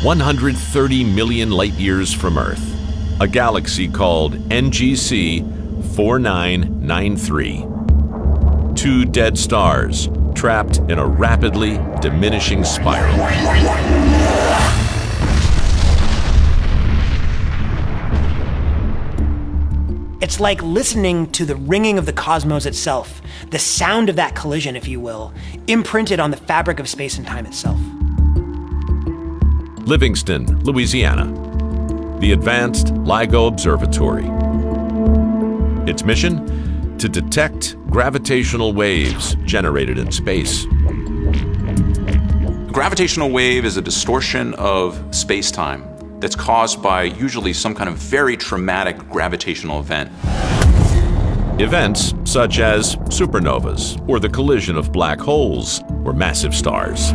130 million light-years from Earth, a galaxy called NGC 4993. Two dead stars trapped in a rapidly diminishing spiral. It's like listening to the ringing of the cosmos itself, the sound of that collision, if you will, imprinted on the fabric of space and time itself. Livingston, Louisiana, the Advanced LIGO Observatory. Its mission? To detect gravitational waves generated in space. A gravitational wave is a distortion of space-time that's caused by usually some kind of very traumatic gravitational event. Events such as supernovas or the collision of black holes or massive stars.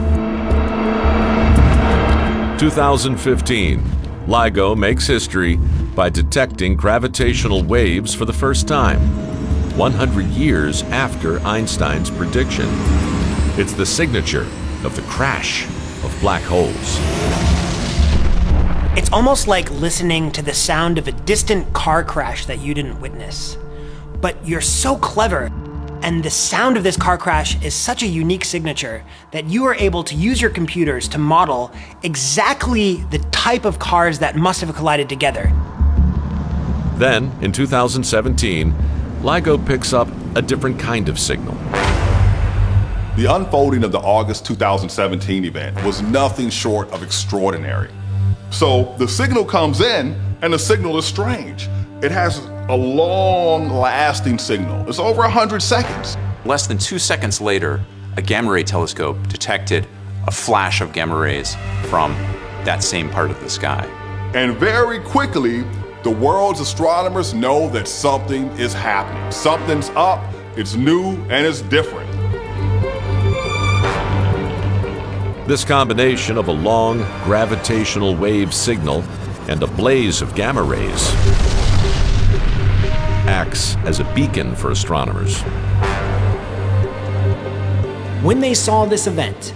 2015, LIGO makes history by detecting gravitational waves for the first time, 100 years after Einstein's prediction. It's the signature of the crash of black holes. It's almost like listening to the sound of a distant car crash that you didn't witness. But you're so clever, and the sound of this car crash is such a unique signature that you are able to use your computers to model exactly the type of cars that must have collided together. Then, in 2017, LIGO picks up a different kind of signal. The unfolding of the August 2017 event was nothing short of extraordinary. So the signal comes in, and the signal is strange. It has a long-lasting signal. It's over 100 seconds. Less than 2 seconds later, a gamma ray telescope detected a flash of gamma rays from that same part of the sky. And very quickly, the world's astronomers know that something is happening. Something's up, it's new, and it's different. This combination of a long gravitational wave signal and a blaze of gamma rays acts as a beacon for astronomers. When they saw this event,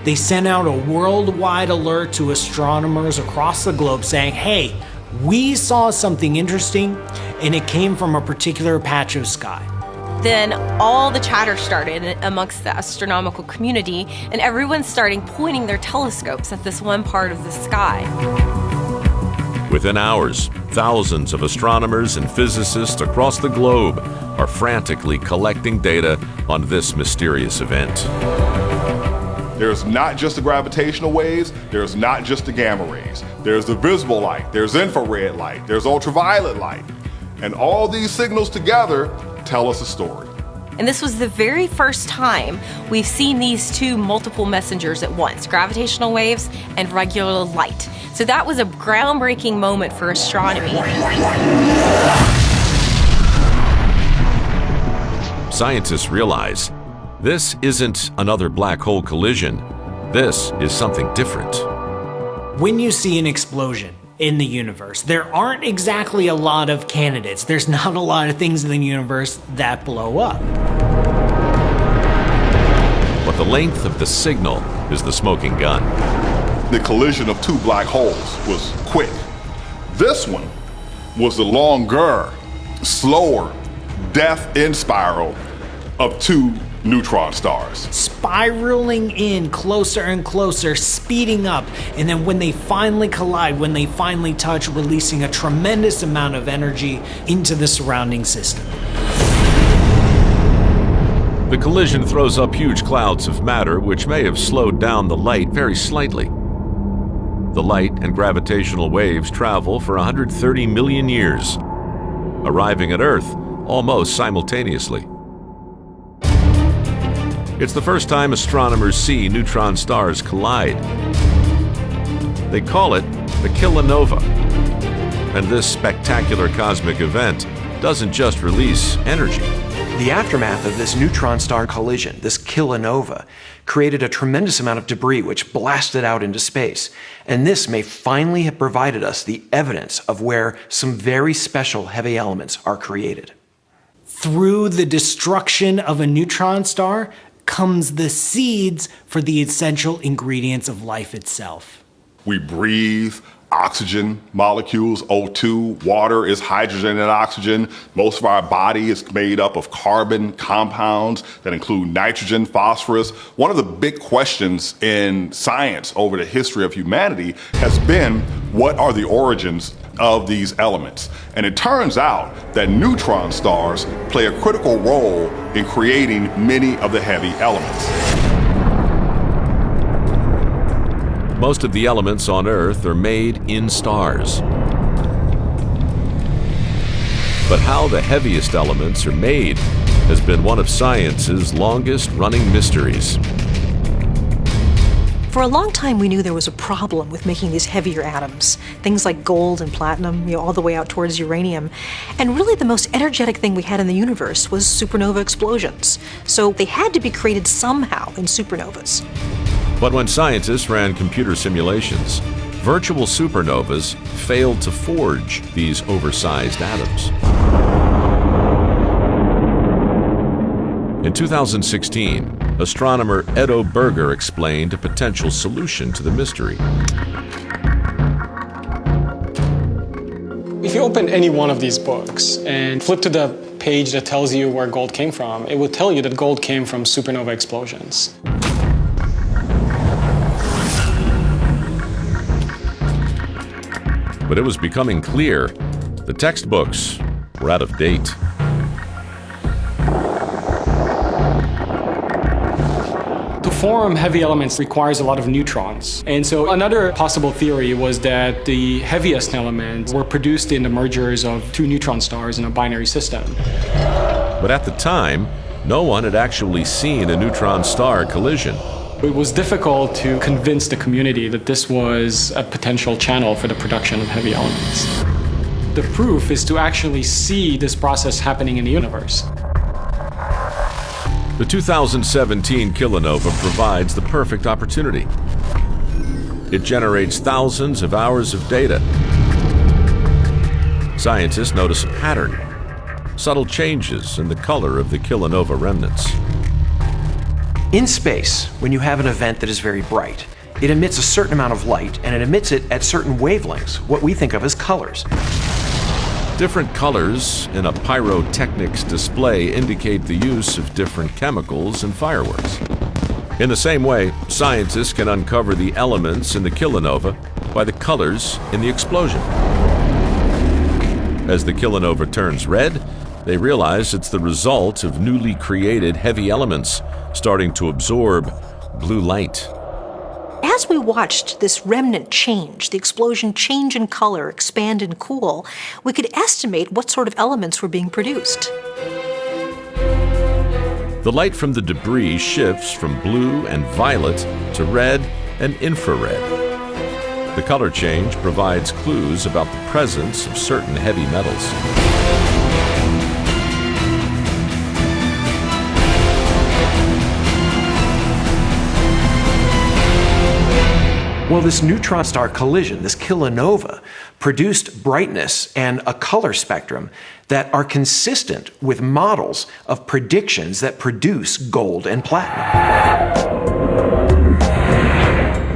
they sent out a worldwide alert to astronomers across the globe saying, hey, we saw something interesting, and it came from a particular patch of sky. Then all the chatter started amongst the astronomical community, and everyone's starting pointing their telescopes at this one part of the sky. Within hours, thousands of astronomers and physicists across the globe are frantically collecting data on this mysterious event. There's not just the gravitational waves, there's not just the gamma rays. There's the visible light, there's infrared light, there's ultraviolet light. And all these signals together tell us a story. And this was the very first time we've seen these two multiple messengers at once, gravitational waves and regular light. So that was a groundbreaking moment for astronomy. Scientists realize this isn't another black hole collision. This is something different. When you see an explosion in the universe, there aren't exactly a lot of candidates. There's not a lot of things in the universe that blow up. But the length of the signal is the smoking gun. The collision of two black holes was quick. This one was the longer, slower death in spiral of two neutron stars. Spiraling in closer and closer, speeding up, and then when they finally collide, when they finally touch, releasing a tremendous amount of energy into the surrounding system. The collision throws up huge clouds of matter which may have slowed down the light very slightly. The light and gravitational waves travel for 130 million years, arriving at Earth almost simultaneously. It's the first time astronomers see neutron stars collide. They call it the kilonova. And this spectacular cosmic event doesn't just release energy. The aftermath of this neutron star collision, this kilonova, created a tremendous amount of debris which blasted out into space. And this may finally have provided us the evidence of where some very special heavy elements are created. Through the destruction of a neutron star comes the seeds for the essential ingredients of life itself. We breathe oxygen molecules, O2. Water is hydrogen and oxygen. Most of our body is made up of carbon compounds that include nitrogen, phosphorus. One of the big questions in science over the history of humanity has been, what are the origins of these elements? And it turns out that neutron stars play a critical role in creating many of the heavy elements. Most of the elements on Earth are made in stars. But how the heaviest elements are made has been one of science's longest-running mysteries. For a long time, we knew there was a problem with making these heavier atoms, things like gold and platinum, all the way out towards uranium. And really the most energetic thing we had in the universe was supernova explosions. So they had to be created somehow in supernovas. But when scientists ran computer simulations, virtual supernovas failed to forge these oversized atoms. In 2016, astronomer Edo Berger explained a potential solution to the mystery. If you open any one of these books and flip to the page that tells you where gold came from, it will tell you that gold came from supernova explosions. But it was becoming clear the textbooks were out of date. To form heavy elements requires a lot of neutrons. And so another possible theory was that the heaviest elements were produced in the mergers of two neutron stars in a binary system. But at the time, no one had actually seen a neutron star collision. It was difficult to convince the community that this was a potential channel for the production of heavy elements. The proof is to actually see this process happening in the universe. The 2017 kilonova provides the perfect opportunity. It generates thousands of hours of data. Scientists notice a pattern, subtle changes in the color of the kilonova remnants. In space, when you have an event that is very bright, it emits a certain amount of light, and it emits it at certain wavelengths, what we think of as colors. Different colors in a pyrotechnics display indicate the use of different chemicals in fireworks. In the same way, scientists can uncover the elements in the kilonova by the colors in the explosion. As the kilonova turns red, they realize it's the result of newly created heavy elements starting to absorb blue light. As we watched this remnant change, the explosion change in color, expand and cool, we could estimate what sort of elements were being produced. The light from the debris shifts from blue and violet to red and infrared. The color change provides clues about the presence of certain heavy metals. Well, this neutron star collision, this kilonova, produced brightness and a color spectrum that are consistent with models of predictions that produce gold and platinum.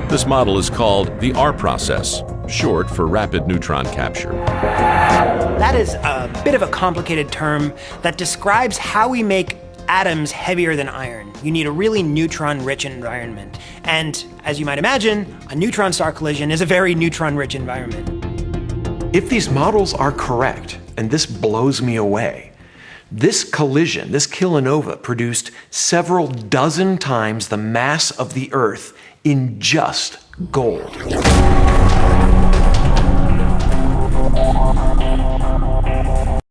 This model is called the R process, short for rapid neutron capture. That is a bit of a complicated term that describes how we make atoms heavier than iron. You need a really neutron-rich environment. And as you might imagine, a neutron star collision is a very neutron-rich environment. If these models are correct, and this blows me away, this collision, this kilonova, produced several dozen times the mass of the Earth in just gold.